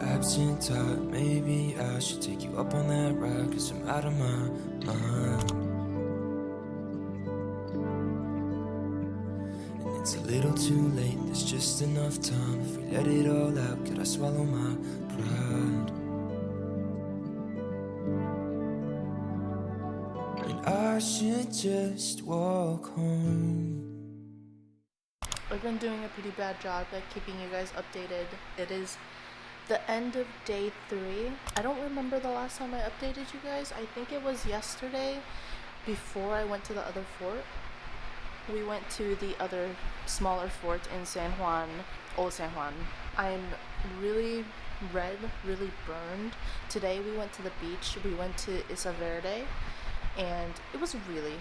Absent thought, maybe I should take you up on that ride, 'cause I'm out of my mind. And it's a little too late, there's just enough time. If we let it all out, could I swallow my pride? And I should just walk home. I've been doing a pretty bad job at keeping you guys updated. It is the end of day 3. I don't remember the last time I updated you guys. I think it was yesterday before I went to the other fort. We went to the other smaller fort in San Juan, Old San Juan. I'm really red, really burned. Today we went to the beach. We went to Isla Verde and it was really,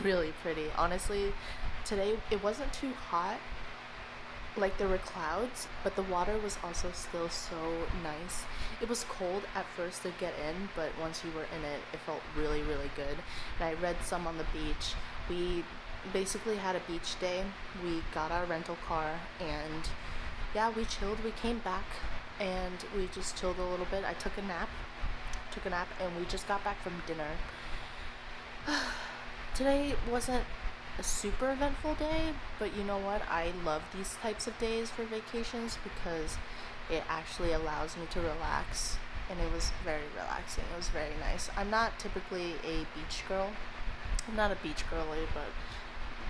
really pretty. Honestly, today it wasn't too hot. Like there were clouds, but the water was also still so nice. It was cold at first to get in, but once you were in it, it felt really, really good. And I read some on the beach. We basically had a beach day. We got our rental car and yeah, we chilled. We came back and we just chilled a little bit. I took a nap and we just got back from dinner. Today wasn't a super eventful day, but you know what, I love these types of days for vacations because it actually allows me to relax, and it was very relaxing. It was very nice. I'm not typically a beach girl. I'm not a beach girly, but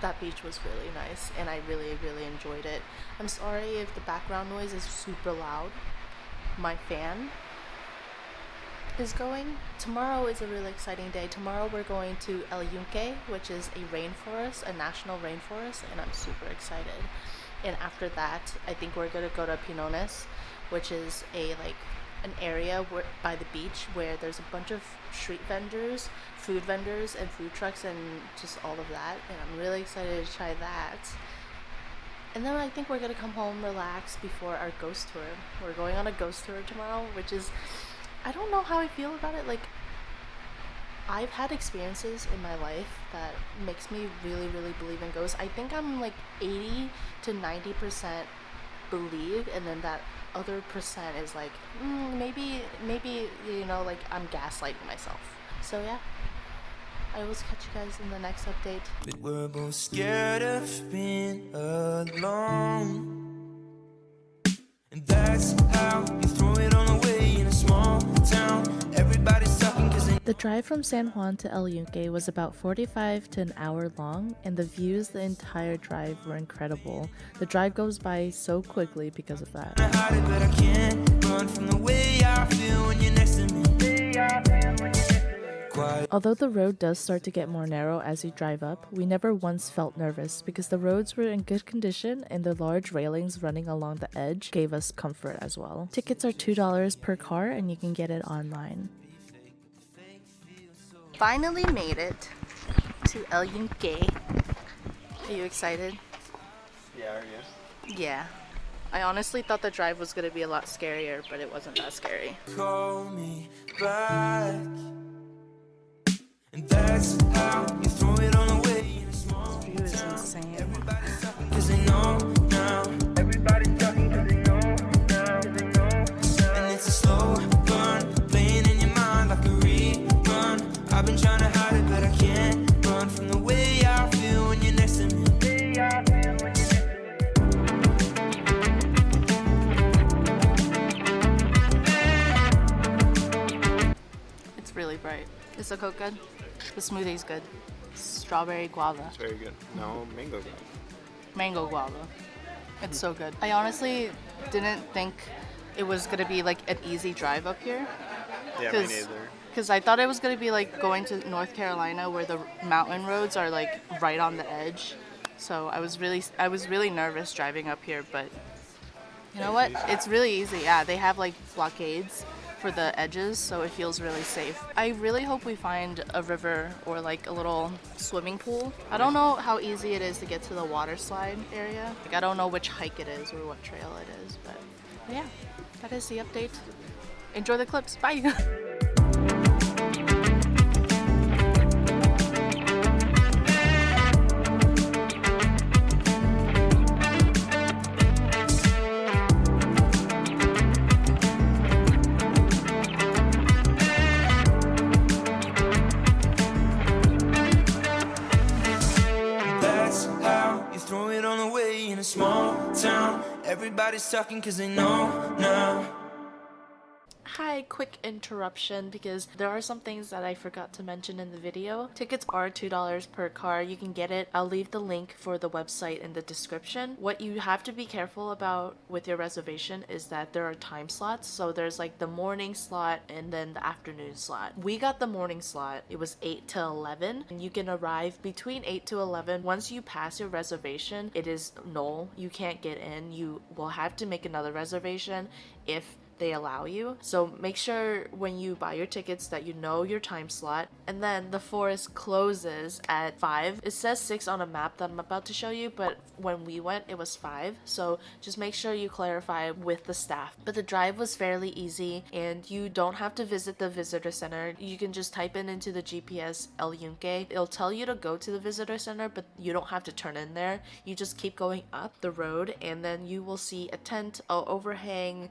that beach was really nice and I really, really enjoyed it. I'm sorry if the background noise is super loud. My fan is going. Tomorrow is a really exciting day. Tomorrow we're going to El Yunque, which is a rainforest, a national rainforest, and I'm super excited. And after that, I think we're gonna go to Pinones, which is an area by the beach where there's a bunch of street vendors, food vendors, and food trucks, and just all of that. And I'm really excited to try that. And then I think we're gonna come home, relax before our ghost tour. We're going on a ghost tour tomorrow, which is, I don't know how I feel about it. Like, I've had experiences in my life that makes me really, really believe in ghosts. I think I'm like 80 to 90% believe, and then that other percent is like, maybe, you know, like I'm gaslighting myself. So yeah, I will catch you guys in the next update. But we're both scared of being alone, and that's how you throw it all away in a small town. Everybody's talking 'cause they... The drive from San Juan to El Yunque was about 45 to an hour long, and the views the entire drive were incredible. The drive goes by so quickly because of that. hide it, but I can't run from the way I feel when you're next to me. Although the road does start to get more narrow as you drive up, we never once felt nervous because the roads were in good condition and the large railings running along the edge gave us comfort as well. Tickets are $2 per car and you can get it online. Finally made it to El Yunque. Are you excited? Yeah, are you? Yeah. I honestly thought the drive was going to be a lot scarier, but it wasn't that scary. Call me back, and that's how you throw it all away in a small This view is insane. Everybody's talking 'cause they know now. Everybody's talking 'cause they know now. And it's a slow burn, playing in your mind like a rerun. I've been trying to hide it, but I can't run from the way I feel when you're next to me. It's really bright. Is the Coke good? The smoothie's good. Strawberry guava. It's very good. No, mango guava. Mango guava. It's so good. I honestly didn't think it was gonna be like an easy drive up here. Yeah, me neither. Because I thought it was gonna be like going to North Carolina where the mountain roads are like right on the edge. So I was really nervous driving up here, but you know what? It's really easy. Yeah, they have like blockades for the edges, so it feels really safe. I really hope we find a river or like a little swimming pool. I don't know how easy it is to get to the water slide area. Like, I don't know which hike it is or what trail it is, but yeah, that is the update. Enjoy the clips. Bye. Everybody's talking cause they know now. Hi, quick interruption because there are some things that I forgot to mention in the video. Tickets are $2 per car. You can get it. I'll leave the link for the website in the description. What you have to be careful about with your reservation is that there are time slots. So there's like the morning slot and then the afternoon slot. We got the morning slot. It was 8 to 11 and you can arrive between 8 to 11. Once you pass your reservation, it is null. You can't get in. You will have to make another reservation if they allow you. So make sure when you buy your tickets that you know your time slot. And then the forest closes at 5. It says 6 on a map that I'm about to show you, but when we went it was 5. So just make sure you clarify with the staff. But the drive was fairly easy and you don't have to visit the visitor center. You can just type in into the GPS El Yunque. It'll tell you to go to the visitor center, but you don't have to turn in there. You just keep going up the road and then you will see a tent, overhang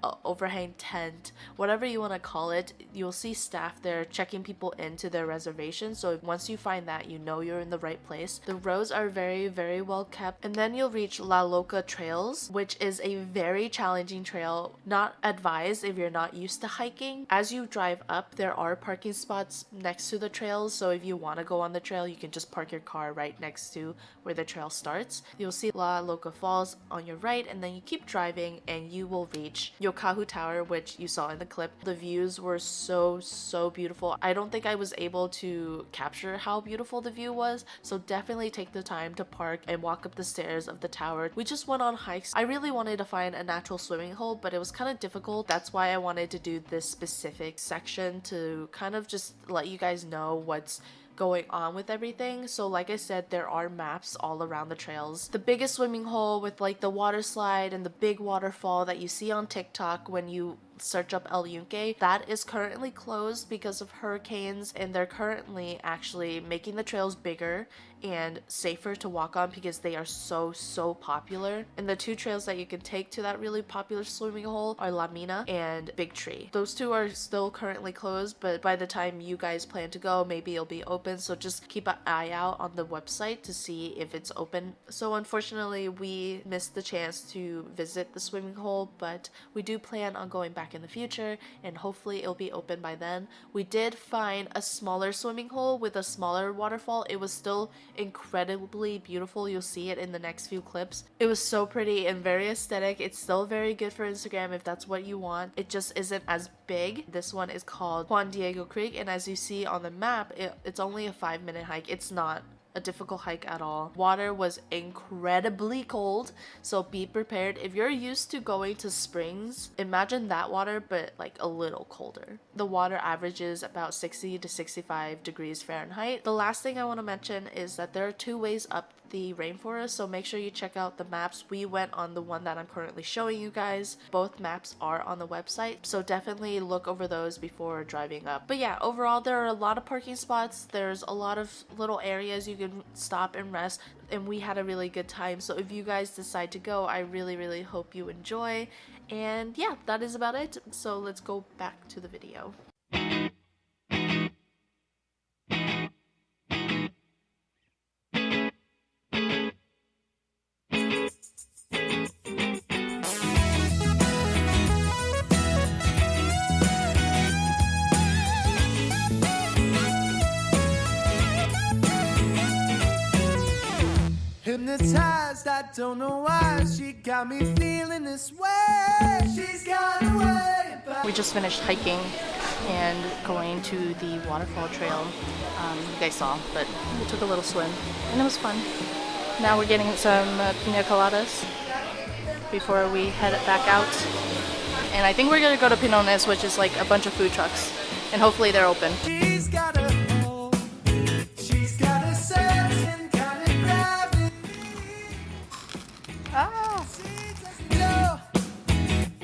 tent, whatever you want to call it. You'll see staff there checking people into their reservation. So once you find that, you know you're in the right place. The roads are very, very well kept. And then you'll reach La Loca Trails, which is a very challenging trail. Not advised if you're not used to hiking. As you drive up, there are parking spots next to the trails. So if you want to go on the trail, you can just park your car right next to where the trail starts. You'll see La Loca Falls on your right, and then you keep driving and you will reach Yokahu Tower, which you saw in the clip. The views were so beautiful. I don't think I was able to capture how beautiful the view was, so definitely take the time to park and walk up the stairs of the tower. We just went on hikes. I really wanted to find a natural swimming hole, but it was kind of difficult. That's why I wanted to do this specific section to kind of just let you guys know what's going on with everything. So like I said, there are maps all around the trails. The biggest swimming hole with like the water slide and the big waterfall that you see on TikTok when you search up El Yunque, that is currently closed because of hurricanes, and they're currently actually making the trails bigger and safer to walk on because they are so popular. And the two trails that you can take to that really popular swimming hole are La Mina and Big Tree. Those two are still currently closed, but by the time you guys plan to go, maybe it'll be open. So just keep an eye out on the website to see if it's open. So unfortunately, we missed the chance to visit the swimming hole, but we do plan on going back in the future and hopefully it'll be open by then. We did find a smaller swimming hole with a smaller waterfall. It was still incredibly beautiful. You'll see it in the next few clips. It was so pretty and very aesthetic. It's still very good for Instagram if that's what you want. It just isn't as big. This one is called Juan Diego Creek, and as you see on the map, it's only a 5-minute hike. It's not a difficult hike at all. Water was incredibly cold, so be prepared. If you're used to going to springs, imagine that water but like a little colder. The water averages about 60 to 65 degrees Fahrenheit. The last thing I want to mention is that there are 2 ways up the rainforest, so make sure you check out the maps. We went on the one that I'm currently showing you guys. Both maps are on the website, so definitely look over those before driving up. But yeah, overall there are a lot of parking spots. There's a lot of little areas you can stop and rest, and we had a really good time. So if you guys decide to go, I really hope you enjoy. And yeah, that is about it. So let's go back to the video. Hypnotized, I don't know why she got me feeling this way. She's got a way about. We just finished hiking and going to the waterfall trail. You guys saw, but we took a little swim and it was fun. Now we're getting some pina coladas before we head back out. And I think we're gonna go to Pinones, which is like a bunch of food trucks, and hopefully they're open. She's got a hole. She's got a certain kind of gravity. Ah. She doesn't know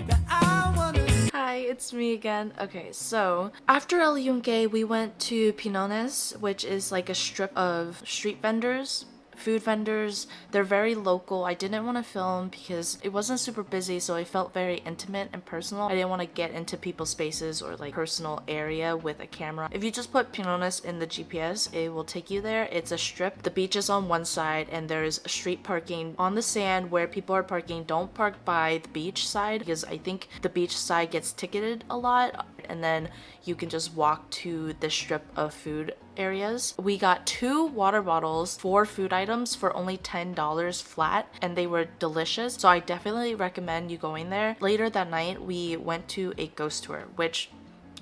that I wanna. Hi, it's me again. Okay, so after El Yunque, we went to Pinones, which is like a strip of street vendors food vendors. They're very local. I didn't want to film because it wasn't super busy, so it felt very intimate and personal. I didn't want to get into people's spaces or like personal area with a camera. If you just put Pinones in the GPS, it will take you there. It's a strip. The beach is on one side and there's street parking on the sand where people are parking. Don't park by the beach side because I think the beach side gets ticketed a lot, and then you can just walk to the strip of food areas. We got 2 water bottles, 4 food items for only $10 flat, and they were delicious. So I definitely recommend you going there. Later that night, we went to a ghost tour, which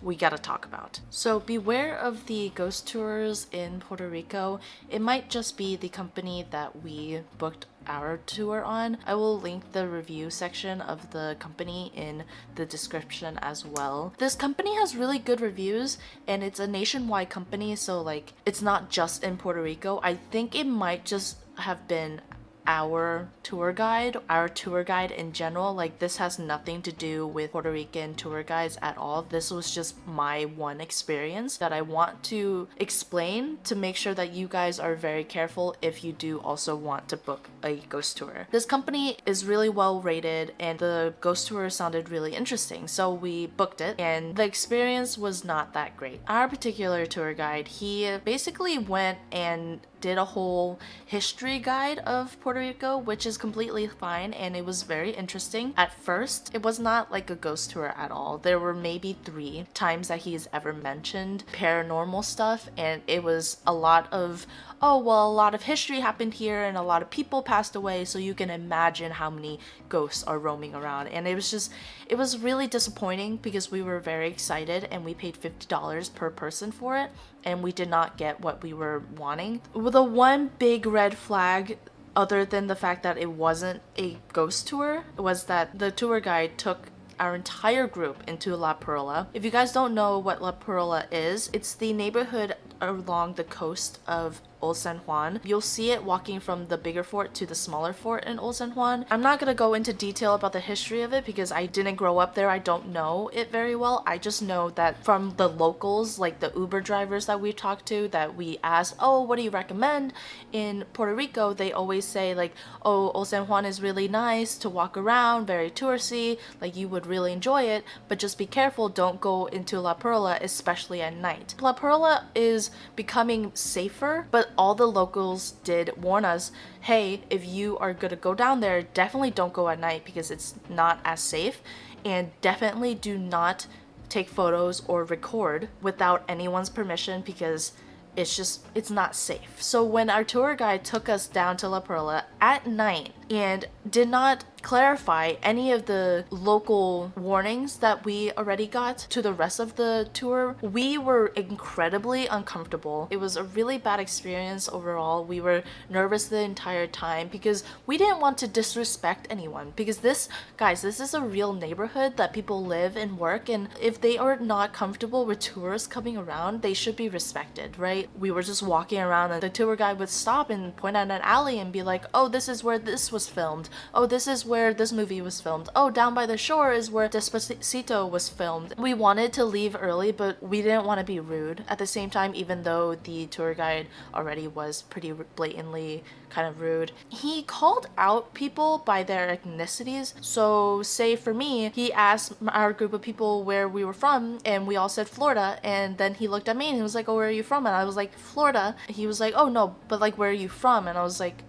we gotta talk about. So beware of the ghost tours in Puerto Rico. It might just be the company that we booked our tour on. I will link the review section of the company in the description as well. This company has really good reviews and it's a nationwide company, so like it's not just in Puerto Rico. I think it might just have been our tour guide in general. Like this has nothing to do with Puerto Rican tour guides at all. This was just my one experience that I want to explain to make sure that you guys are very careful if you do also want to book a ghost tour. This company is really well rated and the ghost tour sounded really interesting, so we booked it and the experience was not that great. Our particular tour guide, he basically went and did a whole history guide of Puerto Rico, which is completely fine and it was very interesting. At first, it was not like a ghost tour at all. There were maybe 3 times that he's ever mentioned paranormal stuff, and it was a lot of, oh, well, a lot of history happened here and a lot of people passed away, so you can imagine how many ghosts are roaming around. And it was really disappointing because we were very excited and we paid $50 per person for it, and we did not get what we were wanting. The one big red flag, other than the fact that it wasn't a ghost tour, was that the tour guide took our entire group into La Perla. If you guys don't know what La Perla is, it's the neighborhood along the coast of Old San Juan. You'll see it walking from the bigger fort to the smaller fort in Old San Juan. I'm not gonna go into detail about the history of it because I didn't grow up there. I don't know it very well. I just know that from the locals, like the Uber drivers that we talked to, that we asked, oh, what do you recommend in Puerto Rico? They always say like, oh, Old San Juan is really nice to walk around, very touristy, like you would really enjoy it, but just be careful, don't go into La Perla, especially at night. La Perla is becoming safer, but all the locals did warn us, hey, if you are gonna go down there, definitely don't go at night because it's not as safe, and definitely do not take photos or record without anyone's permission because it's not safe. So when our tour guide took us down to La Perla at night and did not clarify any of the local warnings that we already got to the rest of the tour, we were incredibly uncomfortable. It was a really bad experience overall. We were nervous the entire time because we didn't want to disrespect anyone, because this is a real neighborhood that people live and work, and if they are not comfortable with tourists coming around, they should be respected, right? We were just walking around and the tour guide would stop and point out an alley and be like, oh, this is where this was filmed. Oh, this is where this movie was filmed. Oh, down by the shore is where Despacito was filmed. We wanted to leave early, but we didn't want to be rude at the same time, even though the tour guide already was pretty blatantly kind of rude. He called out people by their ethnicities. So say for me, he asked our group of people where we were from and we all said Florida, and then he looked at me and he was like, oh, where are you from? And I was like, Florida. He was like, oh no, but like, where are you from? And I was like,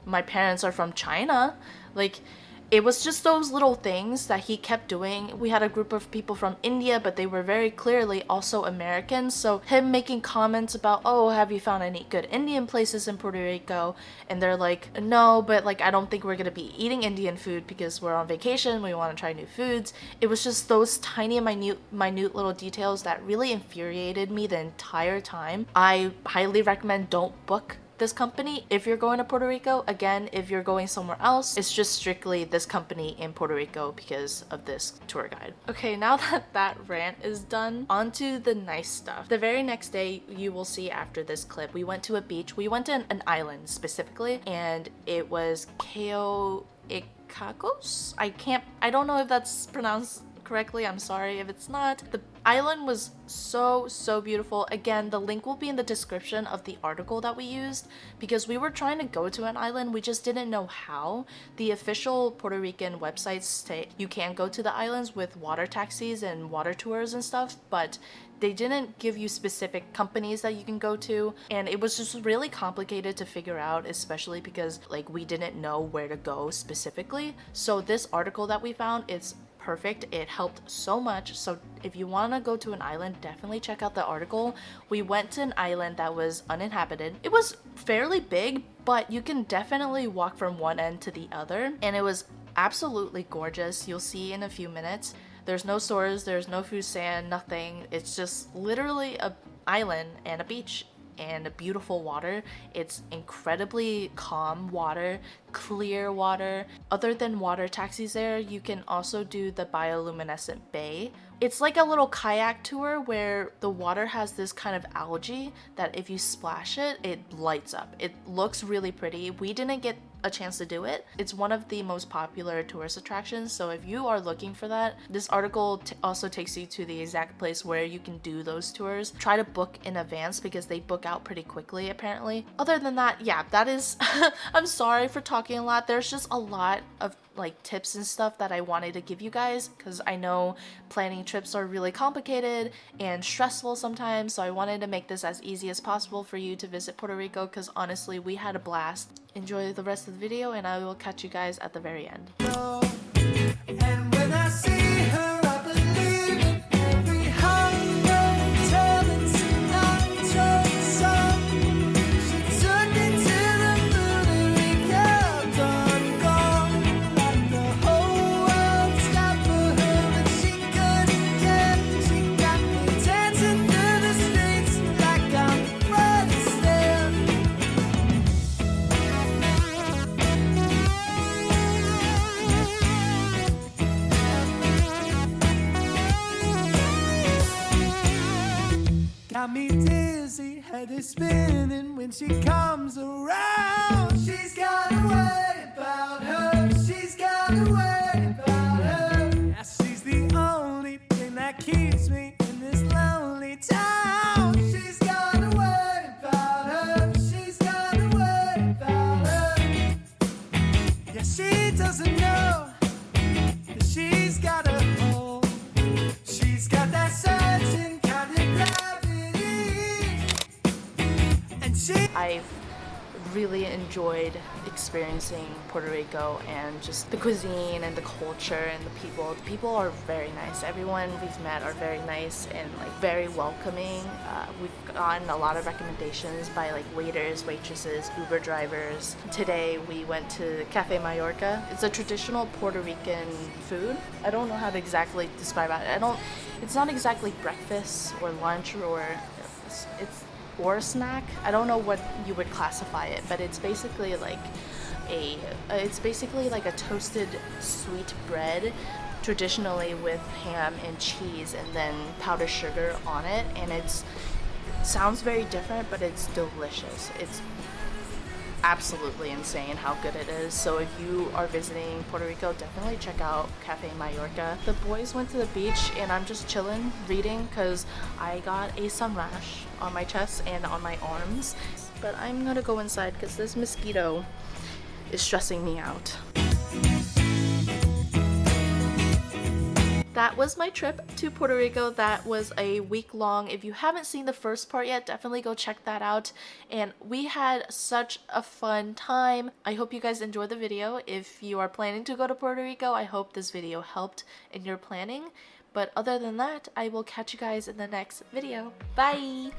my parents are from China. Like, it was just those little things that he kept doing. We had a group of people from India, but they were very clearly also Americans. So him making comments about, oh, have you found any good Indian places in Puerto Rico? And they're like, no, but like, I don't think we're gonna be eating Indian food because we're on vacation. We want to try new foods. It was just those tiny, minute little details that really infuriated me the entire time. I highly recommend don't book this company if you're going to Puerto Rico. Again, if you're going somewhere else, it's just strictly this company in Puerto Rico because of this tour guide. Okay, now that rant is done, on to the nice stuff. The very next day, you will see after this clip, we went to a beach. We went to an island specifically, and it was Cayo Icacos. I don't know if that's pronounced correctly. I'm sorry if it's not. The island was so beautiful. Again, the link will be in the description of the article that we used because we were trying to go to an island. We just didn't know how. The official Puerto Rican websites say you can go to the islands with water taxis and water tours and stuff, but they didn't give you specific companies that you can go to, and it was just really complicated to figure out, especially because like we didn't know where to go specifically. So this article that we found, it's perfect. It helped so much. So if you want to go to an island, definitely check out the article. We went to an island that was uninhabited. It was fairly big, but you can definitely walk from one end to the other, and it was absolutely gorgeous. You'll see in a few minutes. There's no stores, there's no food stand, nothing. It's just literally a island and a beach and beautiful water. It's incredibly calm water, clear water. Other than water taxis there, you can also do the bioluminescent bay. It's like a little kayak tour where the water has this kind of algae that if you splash it, it lights up. It looks really pretty. We didn't get a chance to do it. It's one of the most popular tourist attractions, so if you are looking for that, this article also takes you to the exact place where you can do those tours. Try to book in advance because they book out pretty quickly apparently. Other than that, yeah, that is I'm sorry for talking a lot. There's just a lot of like tips and stuff that I wanted to give you guys because I know planning trips are really complicated and stressful sometimes, so I wanted to make this as easy as possible for you to visit Puerto Rico because honestly we had a blast. Enjoy the rest of the video and I will catch you guys at the very end. And when I see her, I believe in every hunger, telling Sinatra song. She took me to the moon and we kept on going. Like the whole world stopped for her, but she couldn't care. She got me dancing through the streets like I'm Fred Astaire. Got me dizzy, head is spinning when she comes around. She's got a way about her. She's got a way about her. Yeah, she's the only thing that keeps me in this lonely town. She's got a way about her. She's got a way about her. Yeah, she doesn't know that she's got a hold. She's got that certain kind of gravity. And I've really enjoyed experiencing Puerto Rico and just the cuisine and the culture and the people. The people are very nice. Everyone we've met are very nice and like very welcoming. We've gotten a lot of recommendations by like waiters, waitresses, Uber drivers. Today we went to Cafe Mallorca. It's a traditional Puerto Rican food. I don't know how to exactly describe it. It's not exactly breakfast or lunch or a snack. I don't know what you would classify it, but it's basically like a toasted sweet bread, traditionally with ham and cheese and then powdered sugar on it, and it sounds very different, but it's delicious. It's absolutely insane how good it is. So if you are visiting Puerto Rico, definitely check out Cafe Mallorca. The boys went to the beach and I'm just chilling reading because I got a sun rash on my chest and on my arms, but I'm gonna go inside because this mosquito is stressing me out. That was my trip to Puerto Rico. That was a week long. If you haven't seen the first part yet, definitely go check that out. And we had such a fun time. I hope you guys enjoyed the video. If you are planning to go to Puerto Rico, I hope this video helped in your planning. But other than that, I will catch you guys in the next video. Bye!